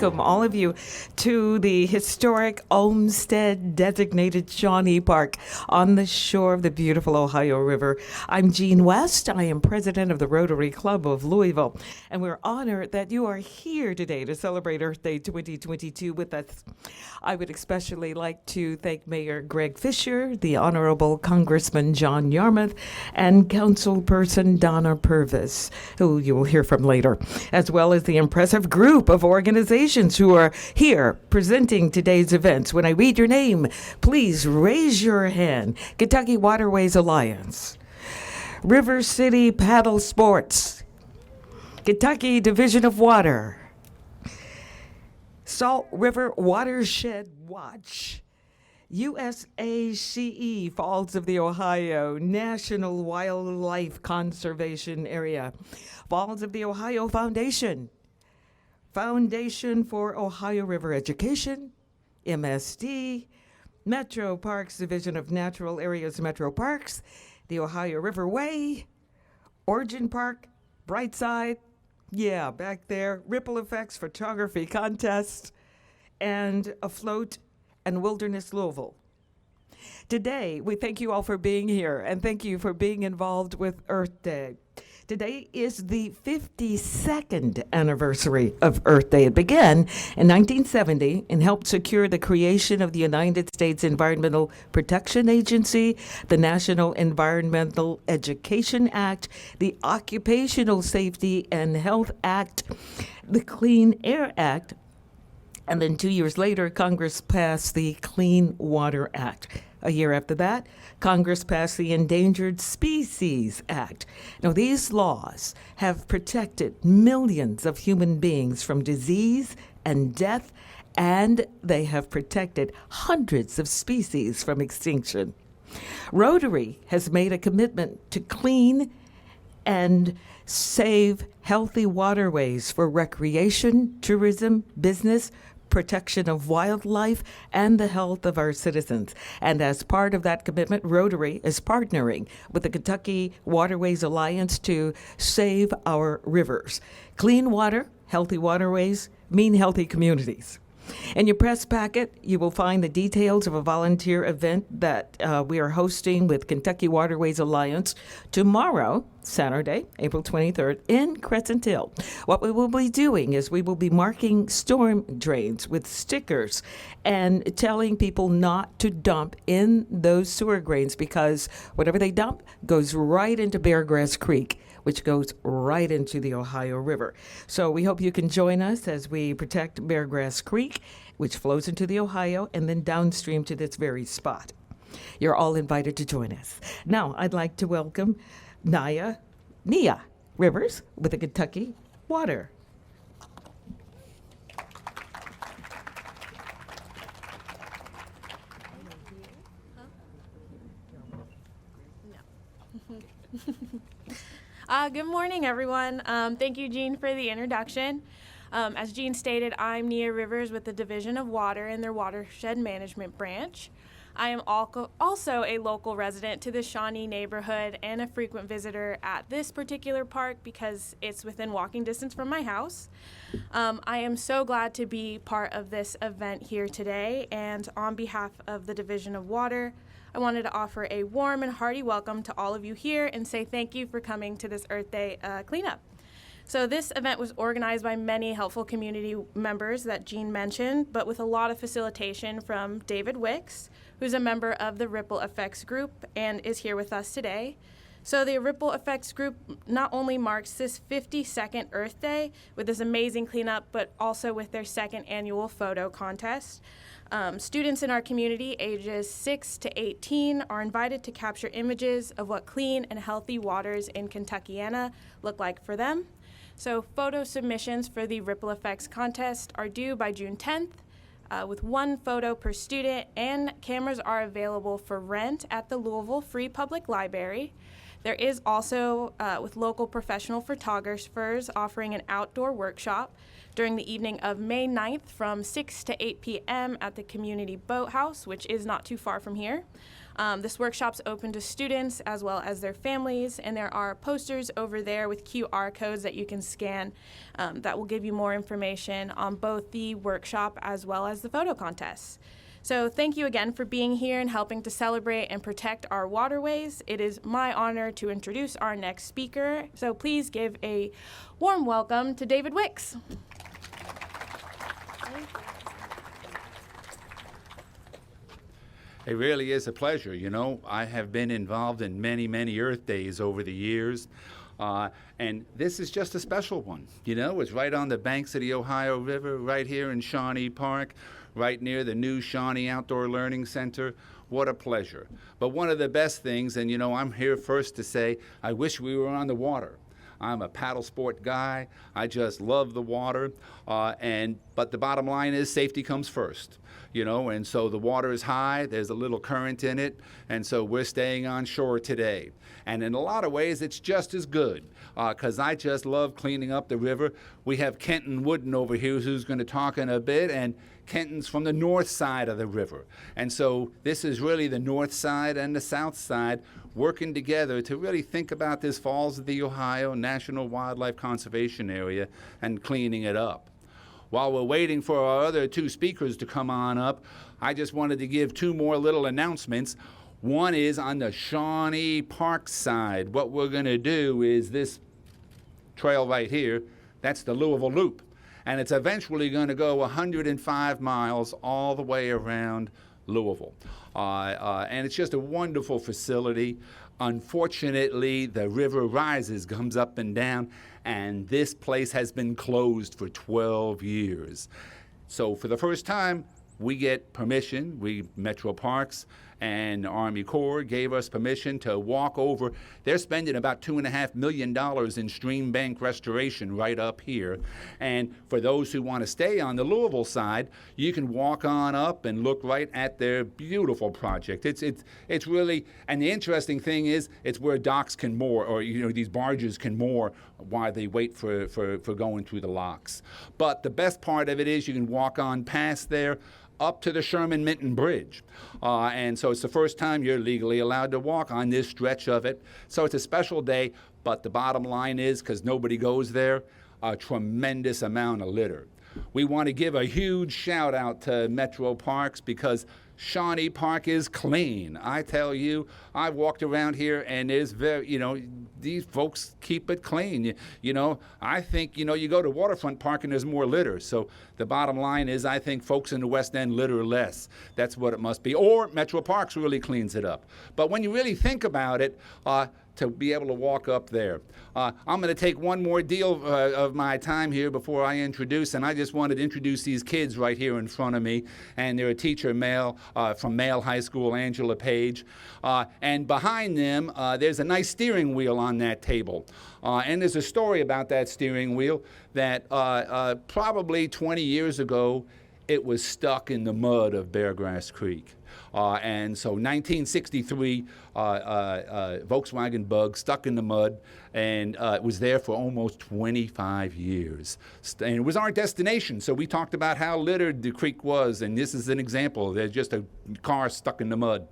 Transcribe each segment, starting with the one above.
welcome all of you to the historic Olmsted designated Shawnee Park on the shore of the beautiful Ohio River. I'm Jean West. I am president of the Rotary Club of Louisville, and we're honored that you are here today to celebrate Earth Day 2022 with us. I would especially like to thank Mayor Greg Fisher, the Honorable Congressman John Yarmouth, and Councilperson Donna Purvis, who you will hear from later, as well as the impressive group of organizations who are here presenting today's events. When I read your name, please raise your hand. Kentucky Waterways Alliance, River City Paddle Sports, Kentucky Division of Water, Salt River Watershed Watch, USACE Falls of the Ohio National Wildlife Conservation Area, Falls of the Ohio Foundation, Foundation for Ohio River Education, MSD, Metro Parks Division of Natural Areas Metro Parks, the Ohio Riverway, Origin Park, Brightside, yeah, back there, Ripple Effects Photography Contest, and Afloat and Wilderness Louisville. Today, we thank you all for being here, and thank you for being involved with Earth Day. Today is the 52nd anniversary of Earth Day. It began in 1970 and helped secure the creation of the United States Environmental Protection Agency, the National Environmental Education Act, the Occupational Safety and Health Act, the Clean Air Act, and then 2 years later, Congress passed the Clean Water Act. A year after that, Congress passed the Endangered Species Act. Now, these laws have protected millions of human beings from disease and death, and they have protected hundreds of species from extinction. Rotary has made a commitment to clean and save healthy waterways for recreation, tourism, business, protection of wildlife, and the health of our citizens. And as part of that commitment, Rotary is partnering with the Kentucky Waterways Alliance to save our rivers. Clean water, healthy waterways mean healthy communities. In your press packet, you will find the details of a volunteer event that we are hosting with Kentucky Waterways Alliance tomorrow, Saturday, April 23rd, in Crescent Hill. What we will be doing is we will be marking storm drains with stickers and telling people not to dump in those sewer drains because whatever they dump goes right into Beargrass Creek, which goes right into the Ohio River. So we hope you can join us as we protect Beargrass Creek, which flows into the Ohio and then downstream to this very spot. You're all invited to join us. Now, I'd like to welcome Nia Rivers with the Kentucky Water. Good morning, everyone. Thank you, Jean, for the introduction. As Jean stated, I'm Nia Rivers with the Division of Water and their Watershed Management Branch. I am also a local resident to the Shawnee neighborhood and a frequent visitor at this particular park because it's within walking distance from my house. I am so glad to be part of this event here today, and on behalf of the Division of Water, I wanted to offer a warm and hearty welcome to all of you here and say thank you for coming to this Earth Day cleanup. So this event was organized by many helpful community members that Jean mentioned, but with a lot of facilitation from David Wicks, who's a member of the Ripple Effects Group and is here with us today. So the Ripple Effects Group not only marks this 52nd Earth Day with this amazing cleanup, but also with their second annual photo contest. Students in our community, ages 6 to 18, are invited to capture images of what clean and healthy waters in Kentuckiana look like for them. So photo submissions for the Ripple Effects contest are due by June 10th, with one photo per student, and cameras are available for rent at the Louisville Free Public Library. There is also, with local professional photographers, offering an outdoor workshop during the evening of May 9th from 6 to 8 p.m. at the Community Boathouse, which is not too far from here. This workshop's open to students as well as their families, and there are posters over there with QR codes that you can scan that will give you more information on both the workshop as well as the photo contests. So thank you again for being here and helping to celebrate and protect our waterways. It is my honor to introduce our next speaker. So please give a warm welcome to David Wicks. It really is a pleasure. You know, I have been involved in many, many Earth Days over the years. And this is just a special one. You know, it's right on the banks of the Ohio River, right here in Shawnee Park, right near the new Shawnee Outdoor Learning Center. What a pleasure. But one of the best things, and you know, I'm here first to say, I wish we were on the water. I'm a paddle sport guy. I just love the water. But the bottom line is safety comes first. You know, and so the water is high, there's a little current in it, and so we're staying on shore today. And in a lot of ways, it's just as good, because I just love cleaning up the river. We have Kenton Wooden over here who's going to talk in a bit, and Kenton's from the north side of the river. And so this is really the north side and the south side working together to really think about this Falls of the Ohio National Wildlife Conservation Area and cleaning it up. While we're waiting for our other two speakers to come on up, I just wanted to give two more little announcements. One is on the Shawnee Park side. What we're going to do is this trail right here, that's the Louisville Loop. And it's eventually going to go 105 miles all the way around Louisville. And it's just a wonderful facility. Unfortunately, the river rises, comes up and down, and this place has been closed for 12 years. So for the first time, we get permission, Metro Parks and Army Corps gave us permission to walk over. They're spending about $2.5 million in stream bank restoration right up here. And for those who want to stay on the Louisville side, you can walk on up and look right at their beautiful project. It's really, and the interesting thing is, it's where docks can moor, or you know, these barges can moor while they wait for going through the locks. But the best part of it is you can walk on past there up to the Sherman-Minton Bridge. And so it's the first time you're legally allowed to walk on this stretch of it. So it's a special day, but the bottom line is, because nobody goes there, a tremendous amount of litter. We want to give a huge shout out to Metro Parks because Shawnee Park is clean. I tell you, I've walked around here and there's these folks keep it clean. You know, I think, you go to Waterfront Park and there's more litter. So the bottom line is I think folks in the West End litter less. That's what it must be. Or Metro Parks really cleans it up. But when you really think about it, to be able to walk up there. I'm going to take one more deal of my time here before I introduce, and I just wanted to introduce these kids right here in front of me, and they're a teacher from Male High School, Angela Page, and behind them there's a nice steering wheel on that table, and there's a story about that steering wheel that probably 20 years ago it was stuck in the mud of Beargrass Creek. And so 1963, Volkswagen Bug stuck in the mud, and it was there for almost 25 years. And it was our destination, so we talked about how littered the creek was, and this is an example. There's just a car stuck in the mud.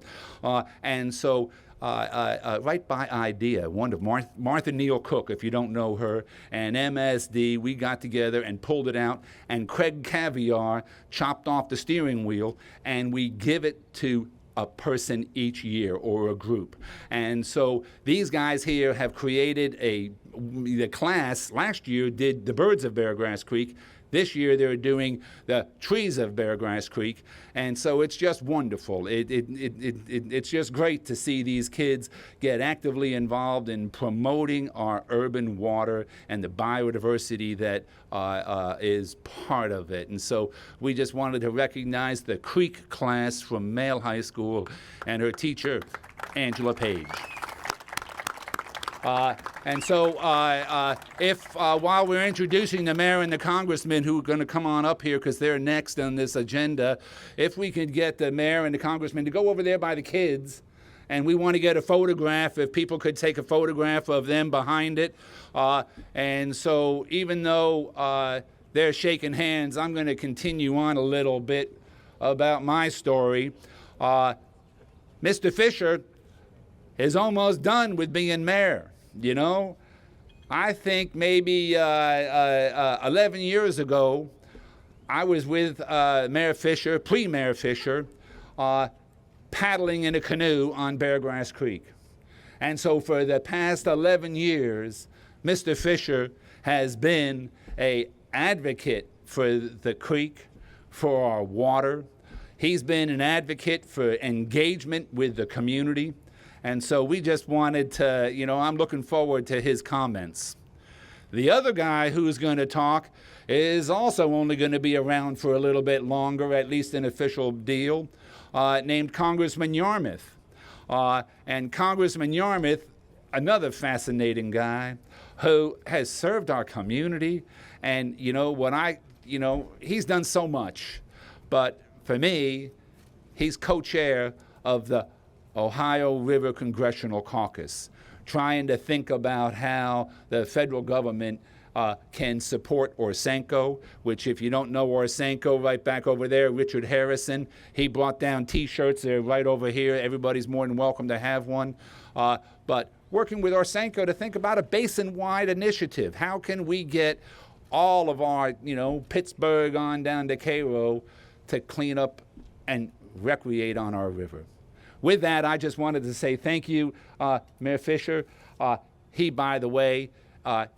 And so right by IDEA, one of Martha Neal Cook, if you don't know her, and MSD, we got together and pulled it out, and Craig Caviar chopped off the steering wheel, and we give it to a person each year or a group. And so these guys here have created the class last year did the birds of Beargrass Creek. This year they're doing the trees of Beargrass Creek, and so it's just wonderful. It's just great to see these kids get actively involved in promoting our urban water and the biodiversity that is part of it. And so we just wanted to recognize the Creek class from Male High School and her teacher, Angela Page. And so while we're introducing the mayor and the congressman who are going to come on up here because they're next on this agenda, if we could get the mayor and the congressman to go over there by the kids, and we want to get a photograph, if people could take a photograph of them behind it. And so even though they're shaking hands, I'm going to continue on a little bit about my story. Mr. Fisher is almost done with being mayor, you know. I think maybe 11 years ago, I was with Mayor Fisher, pre-Mayor Fisher, paddling in a canoe on Beargrass Creek. And so for the past 11 years, Mr. Fisher has been an advocate for the creek, for our water. He's been an advocate for engagement with the community. And so we just wanted to, you know, I'm looking forward to his comments. The other guy who's going to talk is also only going to be around for a little bit longer, at least an official deal, named Congressman Yarmouth. And Congressman Yarmouth, another fascinating guy who has served our community. And, you know, he's done so much. But for me, he's co-chair of the Ohio River Congressional Caucus, trying to think about how the federal government can support Orsenko, which if you don't know Orsenko, right back over there, Richard Harrison, he brought down T-shirts. They're right over here. Everybody's more than welcome to have one. But working with Orsenko to think about a basin-wide initiative. How can we get all of our, you know, Pittsburgh on down to Cairo to clean up and recreate on our river? With that, I just wanted to say thank you, Mayor Fisher. He, by the way,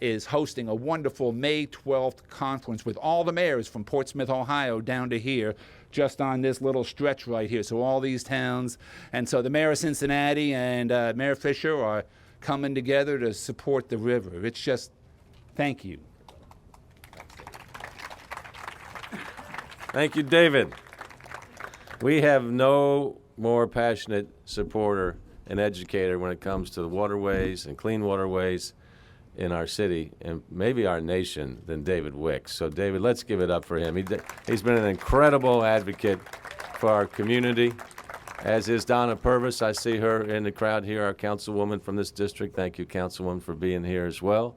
is hosting a wonderful May 12th conference with all the mayors from Portsmouth, Ohio, down to here, just on this little stretch right here. So all these towns. And so the mayor of Cincinnati and Mayor Fisher are coming together to support the river. It's just, thank you. Thank you, David. We have no more passionate supporter and educator when it comes to the waterways and clean waterways in our city and maybe our nation than David Wicks. So, David, let's give it up for him. He's been an incredible advocate for our community, as is Donna Purvis. I see her in the crowd here, our councilwoman from this district. Thank you, councilwoman, for being here as well.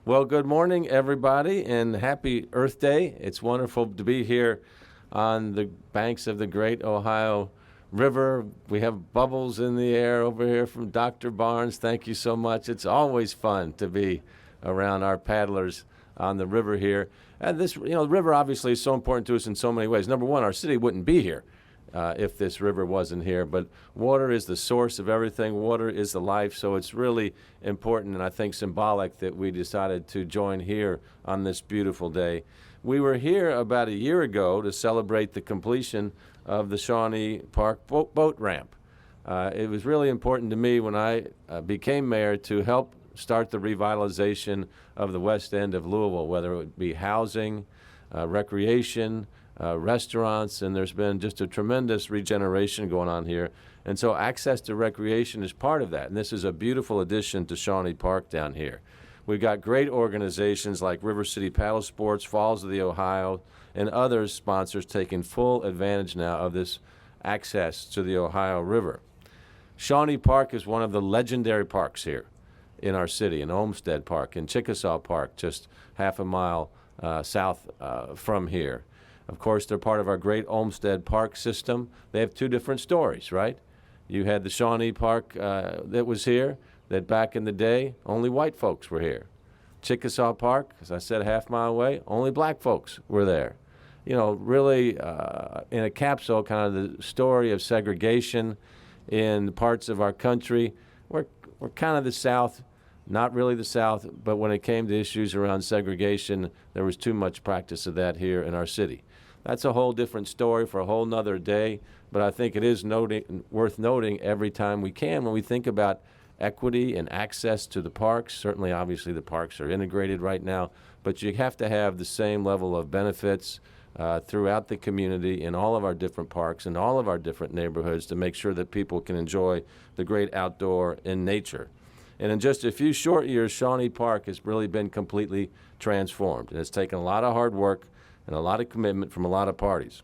Well, good morning, everybody, and happy Earth Day. It's wonderful to be here on the banks of the great Ohio River. We have bubbles in the air over here from Dr. Barnes. Thank you so much. It's always fun to be around our paddlers on the river here. And this, you know, the river obviously is so important to us in so many ways. Number one, our city wouldn't be here if this river wasn't here. But water is the source of everything. Water is the life. So it's really important and I think symbolic that we decided to join here on this beautiful day. We were here about a year ago to celebrate the completion of the Shawnee Park Boat Ramp. It was really important to me when I became mayor to help start the revitalization of the west end of Louisville, whether it would be housing, recreation, restaurants, and there's been just a tremendous regeneration going on here. And so access to recreation is part of that, and this is a beautiful addition to Shawnee Park down here. We've got great organizations like River City Paddle Sports, Falls of the Ohio, and other sponsors taking full advantage now of this access to the Ohio River. Shawnee Park is one of the legendary parks here in our city, and Olmsted Park and Chickasaw Park, just half a mile south from here. Of course, they're part of our great Olmsted Park system. They have two different stories, right? You had the Shawnee Park that was here, that back in the day, only white folks were here. Chickasaw Park, as I said, a half mile away, only black folks were there. You know, really in a capsule, kind of the story of segregation in parts of our country. We're kind of the South, not really the South, but when it came to issues around segregation, there was too much practice of that here in our city. That's a whole different story for a whole nother day, but I think it is worth noting every time we can when we think about equity and access to the parks. Certainly, obviously, the parks are integrated right now, but you have to have the same level of benefits throughout the community in all of our different parks and all of our different neighborhoods to make sure that people can enjoy the great outdoor in nature. And in just a few short years, Shawnee Park has really been completely transformed. And it's taken a lot of hard work and a lot of commitment from a lot of parties.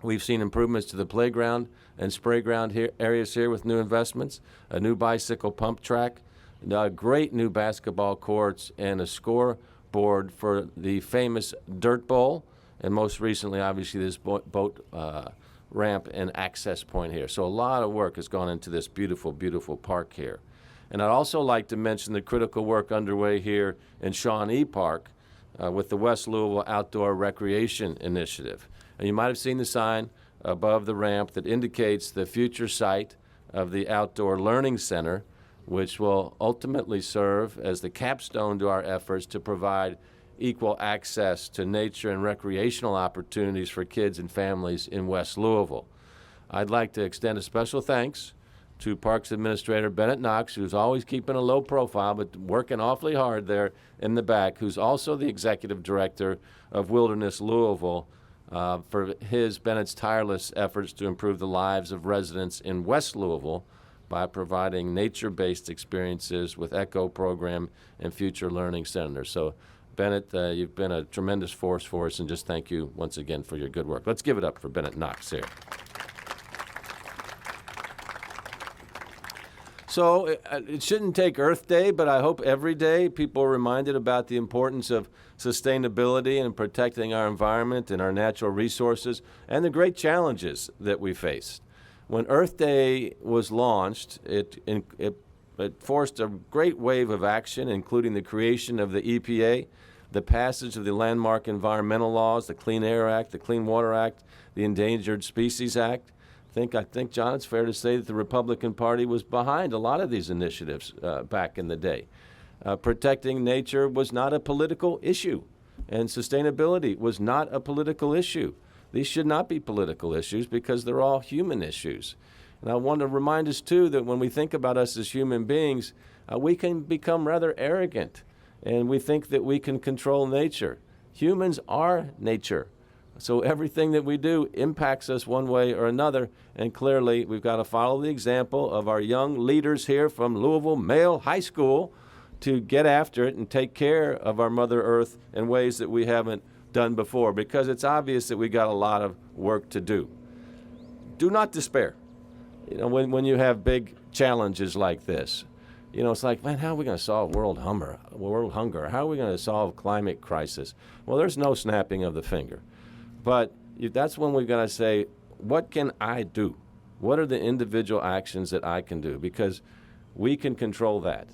We've seen improvements to the playground and spray ground areas here with new investments, a new bicycle pump track, great new basketball courts, and a scoreboard for the famous Dirt Bowl. And most recently, obviously, this boat ramp and access point here. So a lot of work has gone into this beautiful, beautiful park here. And I'd also like to mention the critical work underway here in Shawnee Park with the West Louisville Outdoor Recreation Initiative. And you might have seen the sign above the ramp that indicates the future site of the Outdoor Learning Center, which will ultimately serve as the capstone to our efforts to provide equal access to nature and recreational opportunities for kids and families in West Louisville. I'd like to extend a special thanks to Parks Administrator Bennett Knox, who's always keeping a low profile but working awfully hard there in the back, who's also the Executive Director of Wilderness Louisville, for Bennett's tireless efforts to improve the lives of residents in West Louisville by providing nature-based experiences with ECHO program and future learning centers. So Bennett, you've been a tremendous force for us, and just thank you once again for your good work. Let's give it up for Bennett Knox here. So it shouldn't take Earth Day, but I hope every day people are reminded about the importance of sustainability and protecting our environment and our natural resources and the great challenges that we face. When Earth Day was launched, it forced a great wave of action, including the creation of the EPA, the passage of the landmark environmental laws, the Clean Air Act, the Clean Water Act, the Endangered Species Act. I think, John, it's fair to say that the Republican Party was behind a lot of these initiatives back in the day. Protecting nature was not a political issue, and sustainability was not a political issue. These should not be political issues because they're all human issues. And I want to remind us, too, that when we think about us as human beings, we can become rather arrogant, and we think that we can control nature. Humans are nature. So everything that we do impacts us one way or another, and clearly we've got to follow the example of our young leaders here from Louisville Male High School to get after it and take care of our Mother Earth in ways that we haven't done before, because it's obvious that we got a lot of work to do. Do not despair. You know, when you have big challenges like this, you know, it's like, man, how are we going to solve world hunger? How are we going to solve climate crisis? Well, there's no snapping of the finger. But that's when we've got to say, what can I do? What are the individual actions that I can do? Because we can control that.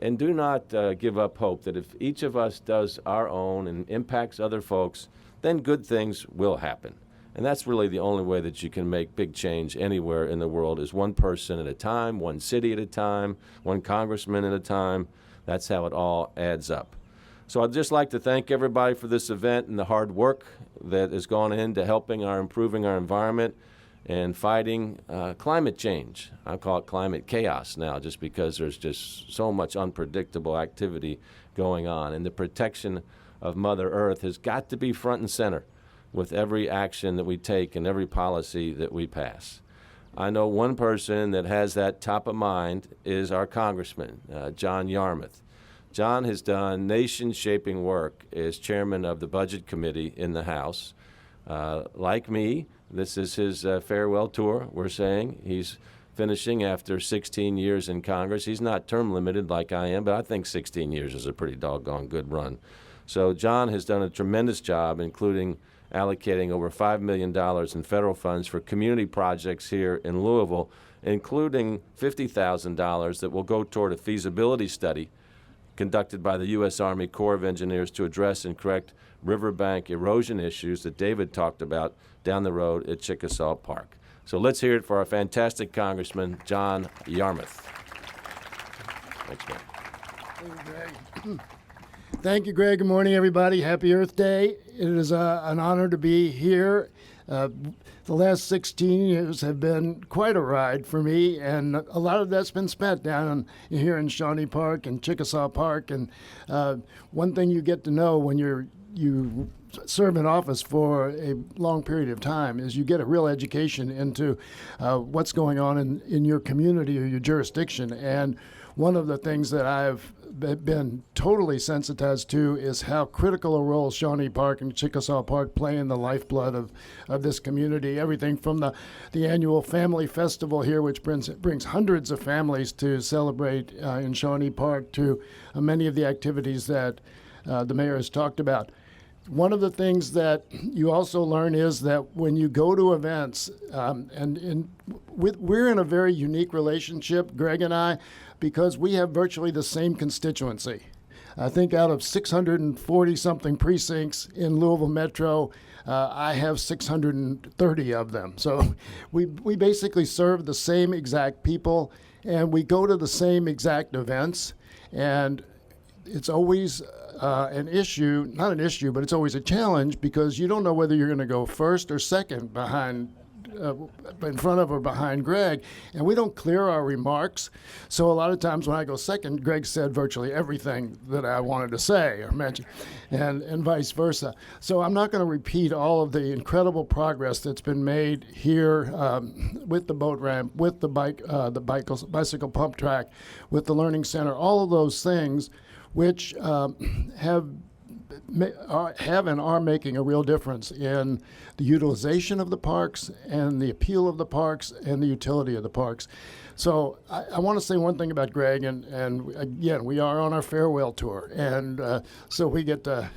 And do not give up hope that if each of us does our own and impacts other folks, then good things will happen. And that's really the only way that you can make big change anywhere in the world, is one person at a time, one city at a time, one congressman at a time. That's how it all adds up. So I'd just like to thank everybody for this event and the hard work that has gone into helping improving our environment and fighting climate change. I call it climate chaos now, just because there's just so much unpredictable activity going on. And the protection of Mother Earth has got to be front and center with every action that we take and every policy that we pass. I know one person that has that top of mind is our Congressman, John Yarmouth. John has done nation-shaping work as chairman of the Budget Committee in the House. Like me, this is his farewell tour, we're saying. He's finishing after 16 years in Congress. He's not term limited like I am, but I think 16 years is a pretty doggone good run. So John has done a tremendous job, including allocating over $5 million in federal funds for community projects here in Louisville, including $50,000 that will go toward a feasibility study conducted by the U.S. Army Corps of Engineers to address and correct riverbank erosion issues that David talked about down the road at Chickasaw Park. So let's hear it for our fantastic Congressman, John Yarmouth. Thanks, man. Thank you, Greg. Thank you, Greg. Good morning, everybody. Happy Earth Day. It is an honor to be here. The last 16 years have been quite a ride for me, and a lot of that's been spent down here in Shawnee Park and Chickasaw Park. And one thing you get to know when you serve in office for a long period of time is you get a real education into what's going on in your community or your jurisdiction. And one of the things that I've been totally sensitized to is how critical a role Shawnee Park and Chickasaw Park play in the lifeblood of this community. Everything from the annual family festival here, which brings hundreds of families to celebrate in Shawnee Park, to many of the activities that the mayor has talked about. one of the things that you also learn is that when you go to events, we're in a very unique relationship, Greg and I, because we have virtually the same constituency. I think out of 640-something precincts in Louisville Metro, I have 630 of them. So we basically serve the same exact people, and we go to the same exact events. And it's always an issue, not an issue, but it's always a challenge because you don't know whether you're going to go first or second behind in front of or behind Greg, and we don't clear our remarks. So a lot of times when I go second, Greg said virtually everything that I wanted to say or mention, and vice versa. So I'm not going to repeat all of the incredible progress that's been made here with the boat ramp, with the bicycle pump track, with the learning center, all of those things which have and are making a real difference in the utilization of the parks and the appeal of the parks and the utility of the parks. So I want to say one thing about Greg, and again, we are on our farewell tour, and so we get to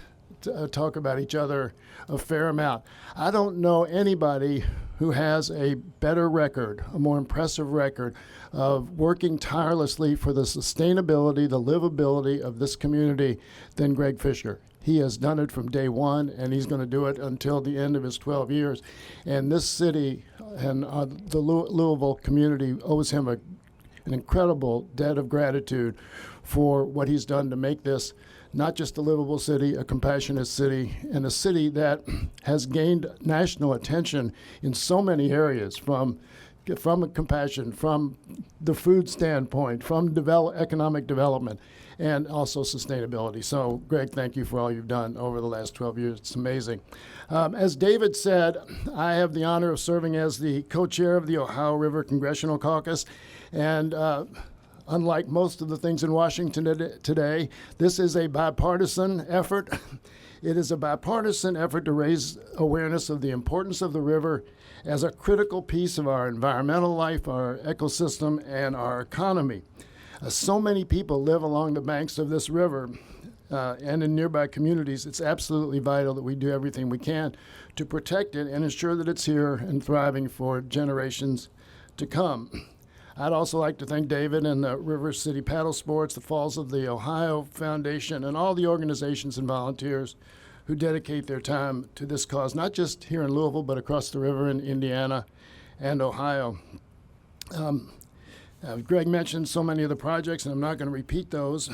talk about each other a fair amount. I don't know anybody who has a better record, a more impressive record of working tirelessly for the sustainability, the livability of this community than Greg Fisher. He has done it from day one, and he's going to do it until the end of his 12 years. And this city and the Louisville community owes him an incredible debt of gratitude for what he's done to make this not just a livable city, a compassionate city, and a city that has gained national attention in so many areas, from compassion, from the food standpoint, from economic development, and also sustainability. So, Greg, thank you for all you've done over the last 12 years. It's amazing. As David said, I have the honor of serving as the co-chair of the Ohio River Congressional Caucus, and unlike most of the things in Washington today, this is a bipartisan effort. It is a bipartisan effort to raise awareness of the importance of the river as a critical piece of our environmental life, our ecosystem, and our economy. So many people live along the banks of this river and in nearby communities. It's absolutely vital that we do everything we can to protect it and ensure that it's here and thriving for generations to come. I'd also like to thank David and the River City Paddle Sports, the Falls of the Ohio Foundation, and all the organizations and volunteers who dedicate their time to this cause, not just here in Louisville, but across the river in Indiana and Ohio. Greg mentioned so many of the projects, and I'm not going to repeat those.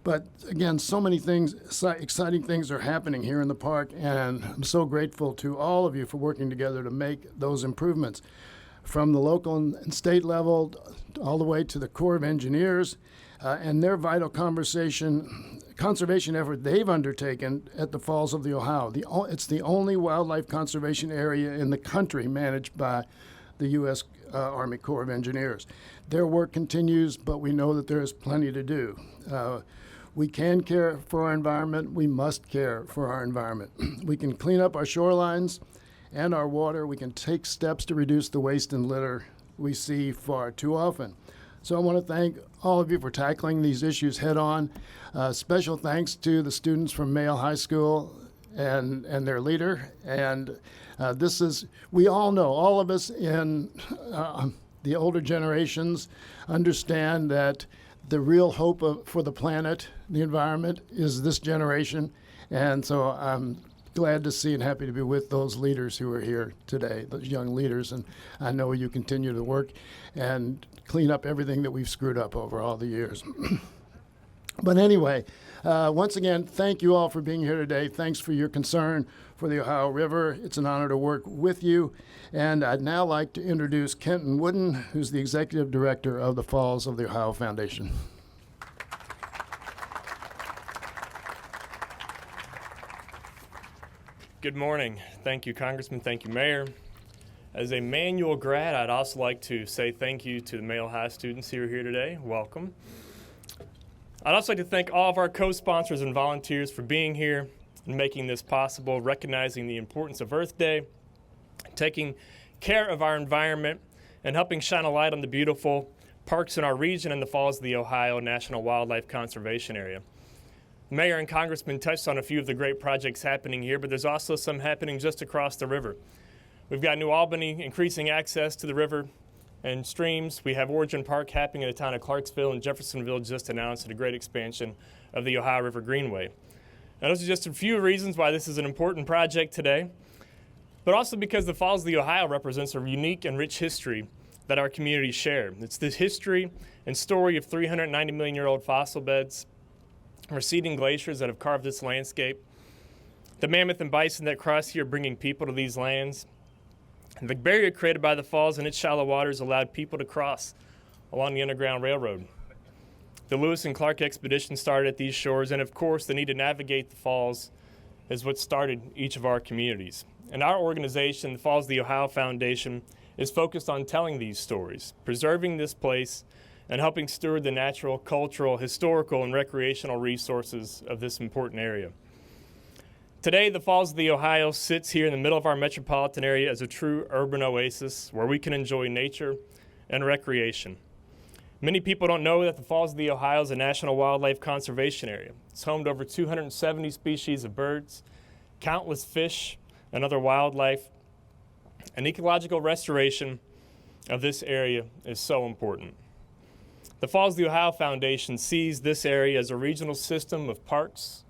But again, so many things, exciting things are happening here in the park, and I'm so grateful to all of you for working together to make those improvements. From the local and state level all the way to the Corps of Engineers and their vital conservation effort they've undertaken at the Falls of the Ohio. It's the only wildlife conservation area in the country managed by the U.S. Army Corps of Engineers. Their work continues, but we know that there is plenty to do. We can care for our environment. We must care for our environment. We can clean up our shorelines and our water. We can take steps to reduce the waste and litter we see far too often. So I want to thank all of you for tackling these issues head on. Special thanks to the students from Mayo High School and their leader. And we all know, all of us in the older generations understand that the real hope for the planet, the environment, is this generation. And so I'm glad to see and happy to be with those leaders who are here today, those young leaders, and I know you continue to work and clean up everything that we've screwed up over all the years. But anyway, once again, thank you all for being here today. Thanks for your concern for the Ohio River. It's an honor to work with you. And I'd now like to introduce Kenton Wooden, who's the Executive Director of the Falls of the Ohio Foundation. Good morning. Thank you, Congressman. Thank you, Mayor. As a Manual grad, I'd also like to say thank you to the Mayo High students who are here today. Welcome. I'd also like to thank all of our co-sponsors and volunteers for being here and making this possible, recognizing the importance of Earth Day, taking care of our environment, and helping shine a light on the beautiful parks in our region and the Falls of the Ohio National Wildlife Conservation Area. Mayor and Congressman touched on a few of the great projects happening here, but there's also some happening just across the river. We've got New Albany increasing access to the river and streams. We have Origin Park happening in the town of Clarksville, and Jeffersonville just announced a great expansion of the Ohio River Greenway. Now, those are just a few reasons why this is an important project today, but also because the Falls of the Ohio represents a unique and rich history that our communities share. It's the history and story of 390 million-year-old fossil beds, receding glaciers that have carved this landscape, the mammoth and bison that cross here bringing people to these lands. And the barrier created by the falls and its shallow waters allowed people to cross along the Underground Railroad. The Lewis and Clark expedition started at these shores, and of course the need to navigate the falls is what started each of our communities. And our organization, the Falls of the Ohio Foundation, is focused on telling these stories, preserving this place, and helping steward the natural, cultural, historical, and recreational resources of this important area. Today, the Falls of the Ohio sits here in the middle of our metropolitan area as a true urban oasis where we can enjoy nature and recreation. Many people don't know that the Falls of the Ohio is a National Wildlife Conservation Area. It's home to over 270 species of birds, countless fish, and other wildlife. And ecological restoration of this area is so important. The Falls of the Ohio Foundation sees this area as a regional system of parks,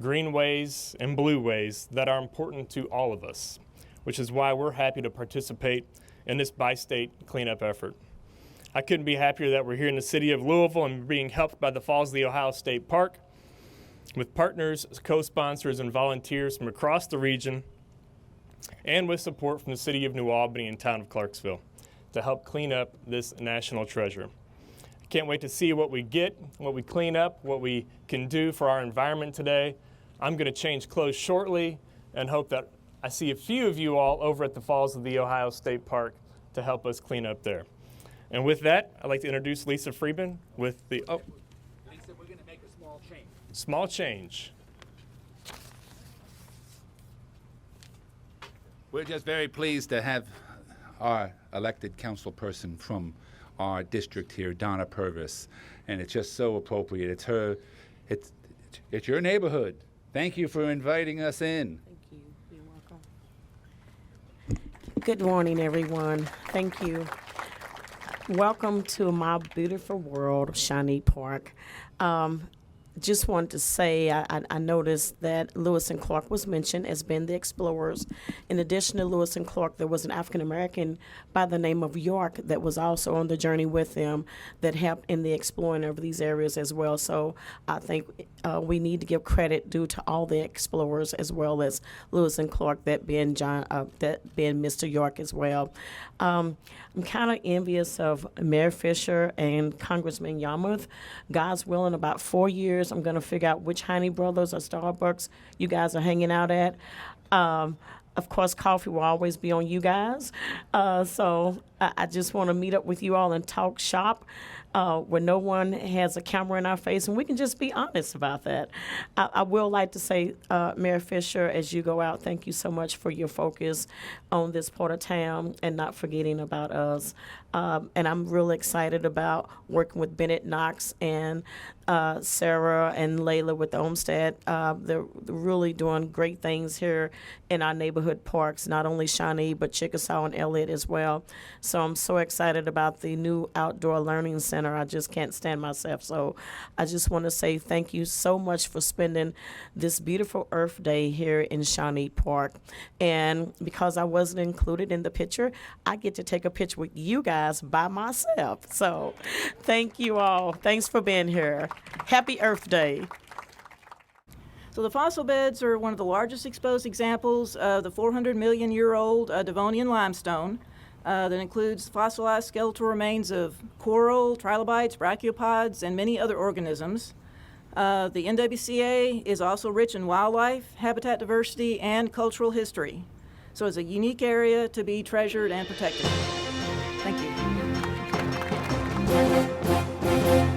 greenways, and blueways that are important to all of us, which is why we're happy to participate in this bi-state cleanup effort. I couldn't be happier that we're here in the city of Louisville and being helped by the Falls of the Ohio State Park with partners, co-sponsors, and volunteers from across the region, and with support from the city of New Albany and town of Clarksville to help clean up this national treasure. Can't wait to see what we get, what we clean up, what we can do for our environment today. I'm going to change clothes shortly and hope that I see a few of you all over at the Falls of the Ohio State Park to help us clean up there. And with that, I'd like to introduce Lisa Friedman with the, Lisa, we're going to make a small change. Small change. We're just very pleased to have our elected council person from our district here, Donna Purvis, and it's just so appropriate. It's your neighborhood. Thank you for inviting us in. Thank you. You're welcome. Good morning, everyone. Thank you. Welcome to my beautiful world of Shawnee Park. Just wanted to say I noticed that Lewis and Clark was mentioned as being the explorers. In addition to Lewis and Clark, there was an African American by the name of York that was also on the journey with them that helped in the exploring of these areas as well. So I think we need to give credit due to all the explorers as well as Lewis and Clark, that being Mr. York as well. I'm kind of envious of Mayor Fisher and Congressman Yarmouth. God's willing, about 4 years, I'm going to figure out which Honey Brothers or Starbucks you guys are hanging out at. Of course, coffee will always be on you guys. So I just want to meet up with you all and talk shop where no one has a camera in our face, and we can just be honest about that. I will like to say, Mayor Fisher, as you go out, thank you so much for your focus on this part of town and not forgetting about us. And I'm really excited about working with Bennett Knox and Sarah and Layla with the Olmsted. They're really doing great things here in our neighborhood parks, not only Shawnee, but Chickasaw and Elliott as well. So I'm so excited about the new outdoor learning center. I just can't stand myself. So I just want to say thank you so much for spending this beautiful Earth Day here in Shawnee Park. And because I wasn't included in the picture, I get to take a picture with you guys by myself. So thank you all. Thanks for being here. Happy Earth Day. So the fossil beds are one of the largest exposed examples of the 400-million-year-old Devonian limestone that includes fossilized skeletal remains of coral, trilobites, brachiopods, and many other organisms. The NWCA is also rich in wildlife, habitat diversity, and cultural history. So it's a unique area to be treasured and protected. Thank you.